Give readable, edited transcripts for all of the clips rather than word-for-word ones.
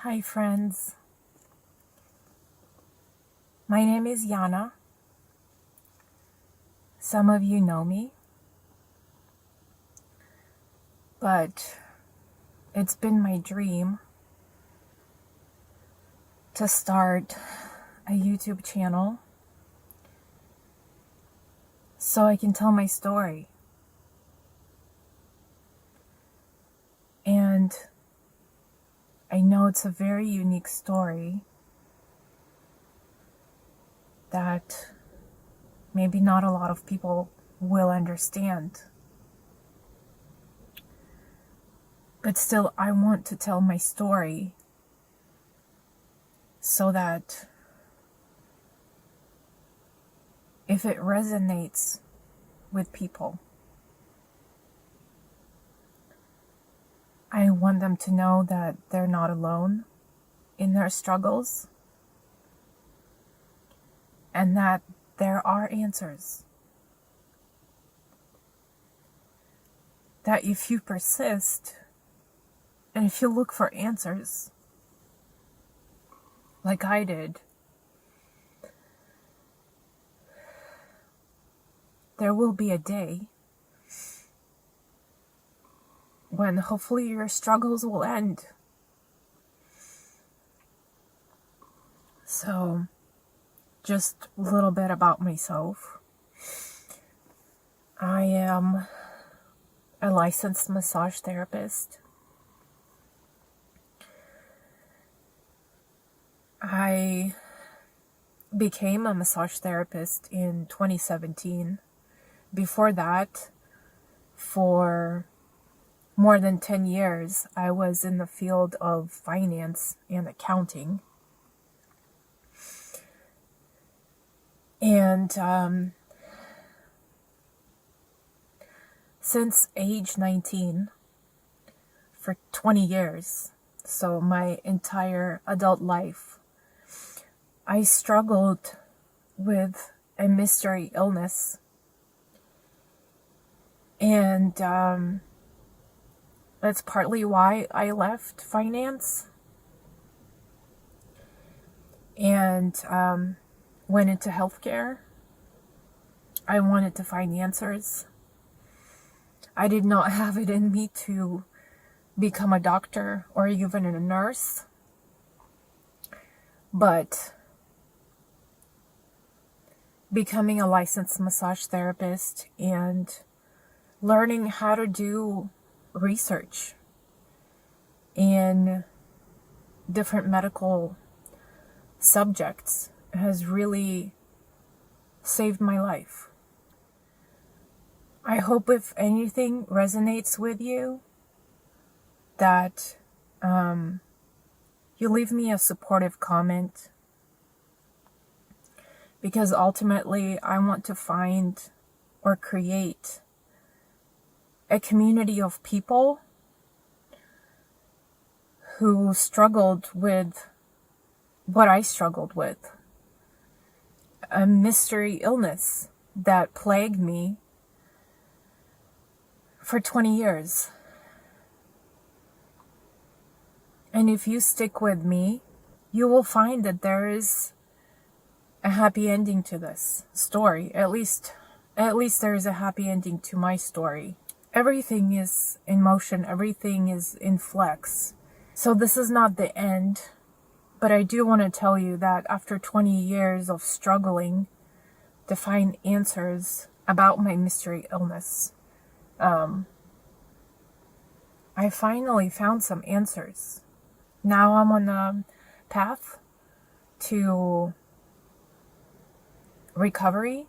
Hi friends, my name is Yana. Some of you know me, but it's been my dream to start a YouTube channel so I can tell my story. And I know it's a very unique story that maybe not a lot of people will understand. But still, I want to tell my story so that if it resonates with people, I want them to know that they're not alone in their struggles and that there are answers. That if you persist and if you look for answers, like I did, there will be a day when hopefully your struggles will end. So, just a little bit about myself. I am a licensed massage therapist. I became a massage therapist in 2017. Before that, for more than 10 years, I was in the field of finance and accounting. And since age 19, for 20 years, so my entire adult life, I struggled with a mystery illness. And that's partly why I left finance and went into healthcare. I wanted to find answers. I did not have it in me to become a doctor or even a nurse. But becoming a licensed massage therapist and learning how to do research in different medical subjects has really saved my life. I hope if anything resonates with you that you leave me a supportive comment, because ultimately I want to find or create a community of people who struggled with what I struggled with. A mystery illness that plagued me for 20 years. And if you stick with me, you will find that there is a happy ending to this story. At least there is a happy ending to my story. Everything is in motion. Everything is in flux. So this is not the end. But I do want to tell you that after 20 years of struggling to find answers about my mystery illness, I finally found some answers. Now I'm on a path to recovery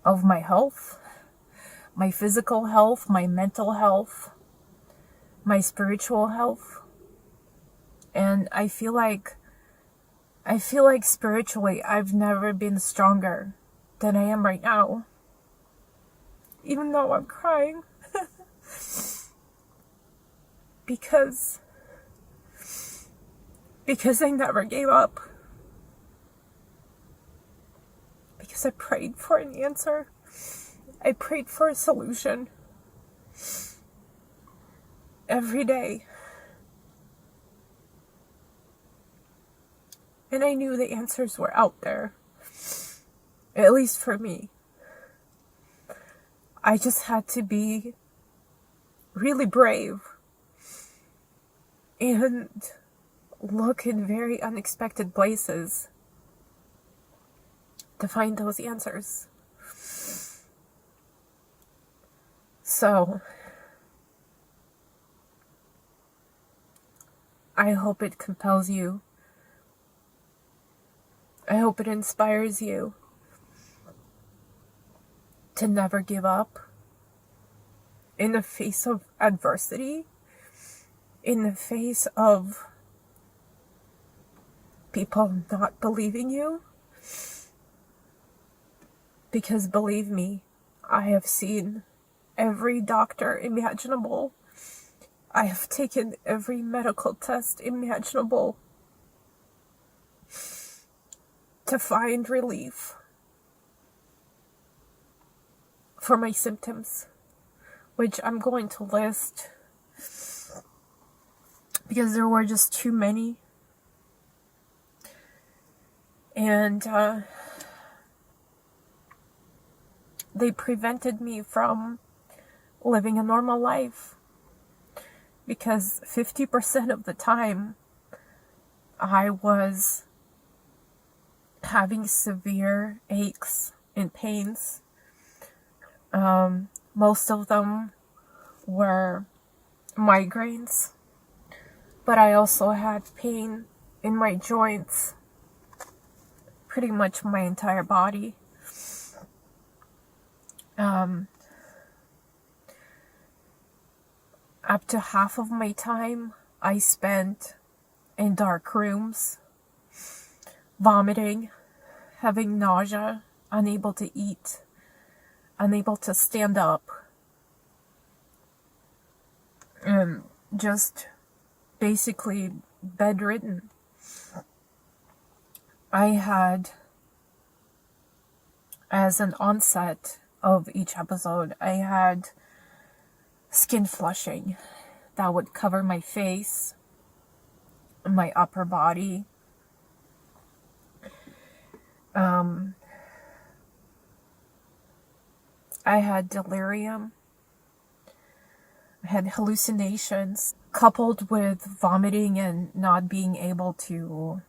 of my health, my physical health, my mental health, my spiritual health. And I feel like spiritually I've never been stronger than I am right now. Even though I'm crying. because I never gave up. Because I prayed for an answer. I prayed for a solution. Every day. And I knew the answers were out there. At least for me. I just had to be really brave and look in very unexpected places to find those answers. So, I hope it compels you. I hope it inspires you to never give up in the face of adversity, in the face of people not believing you. Because believe me, I have seen every doctor imaginable. I have taken every medical test imaginable to find relief for my symptoms, which I'm going to list because there were just too many. And they prevented me from living a normal life, because 50% of the time I was having severe aches and pains. Most of them were migraines, but I also had pain in my joints, pretty much my entire body. Up to half of my time I spent in dark rooms, vomiting, having nausea, unable to eat, unable to stand up, and just basically bedridden. I had, as an onset of each episode, I had skin flushing that would cover my face, my upper body. I had delirium. I had hallucinations, coupled with vomiting and not being able to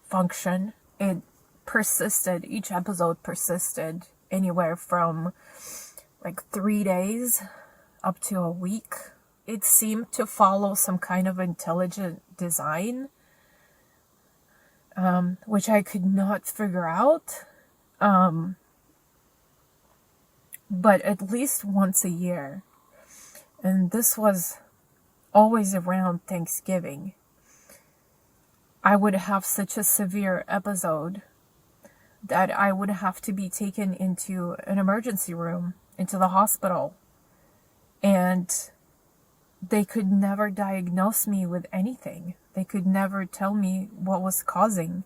function. It persisted. Each episode persisted anywhere from like 3 days up to a week. It seemed to follow some kind of intelligent design, which I could not figure out. But at least once a year, and this was always around Thanksgiving, I would have such a severe episode that I would have to be taken into an emergency room, into the hospital, and they could never diagnose me with anything. They could never tell me what was causing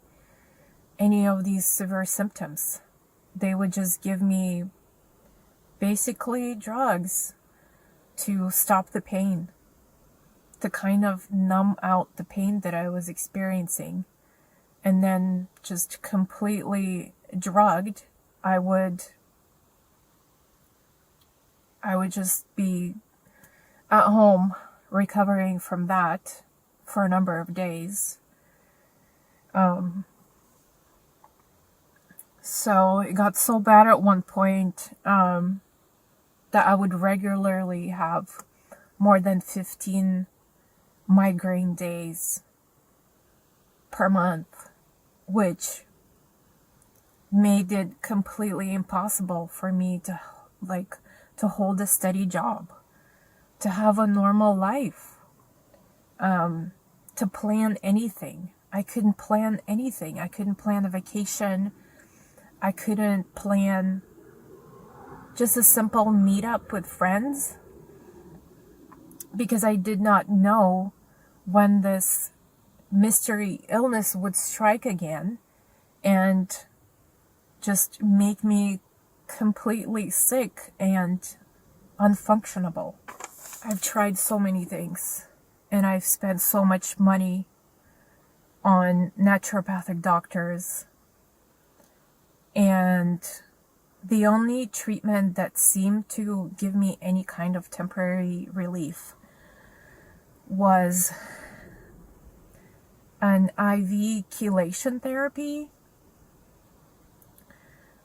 any of these severe symptoms. They would just give me basically drugs to stop the pain, to kind of numb out the pain that I was experiencing. And then just completely drugged, I would just be at home recovering from that for a number of days. So it got so bad at one point that I would regularly have more than 15 migraine days per month, which made it completely impossible for me to hold a steady job, to have a normal life, to plan anything. I couldn't plan anything. I couldn't plan a vacation. I couldn't plan just a simple meetup with friends, because I did not know when this mystery illness would strike again and just make me completely sick and unfunctionable. I've tried so many things, and I've spent so much money on naturopathic doctors, and the only treatment that seemed to give me any kind of temporary relief was an IV chelation therapy,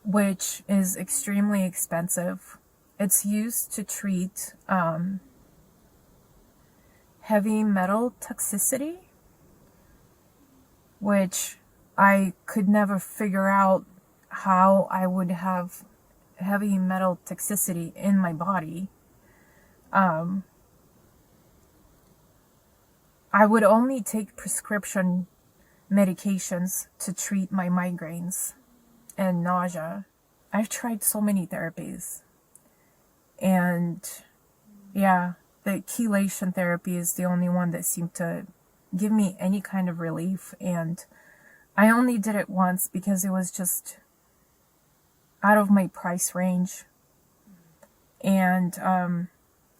which is extremely expensive. It's used to treat heavy metal toxicity, which I could never figure out how I would have heavy metal toxicity in my body. I would only take prescription medications to treat my migraines and nausea. I've tried so many therapies, and yeah, the chelation therapy is the only one that seemed to give me any kind of relief, and I only did it once because it was just out of my price range, and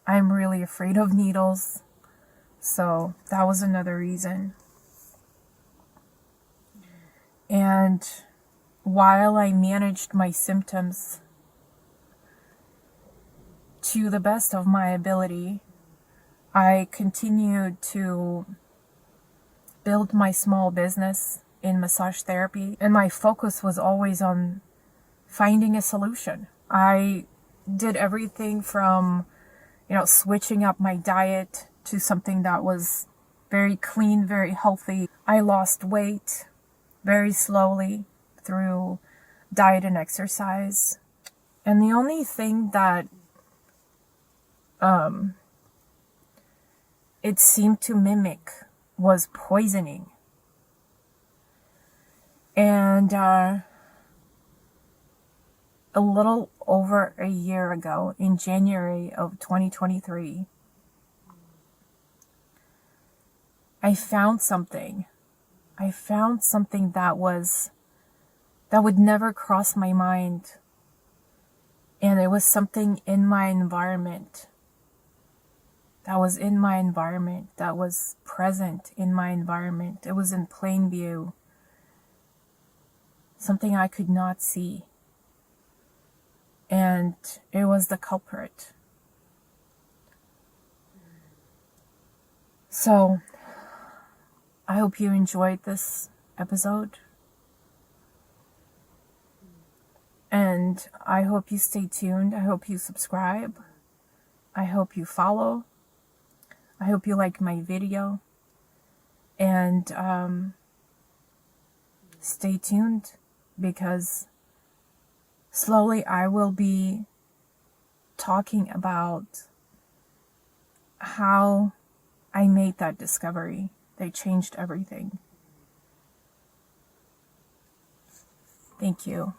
I'm really afraid of needles, so that was another reason. And while I managed my symptoms to the best of my ability, I continued to build my small business in massage therapy, and my focus was always on finding a solution. I did everything from, switching up my diet to something that was very clean, very healthy. I lost weight very slowly through diet and exercise. And the only thing that it seemed to mimic was poisoning. And a little over a year ago, in January of 2023, I found something. That would never cross my mind. And it was something in my environment. That was present in my environment. It was in plain view. Something I could not see. And it was the culprit. So, I hope you enjoyed this episode. And I hope you stay tuned. I hope you subscribe. I hope you follow. I hope you like my video. And stay tuned, because slowly I will be talking about how I made that discovery. They changed everything. Thank you.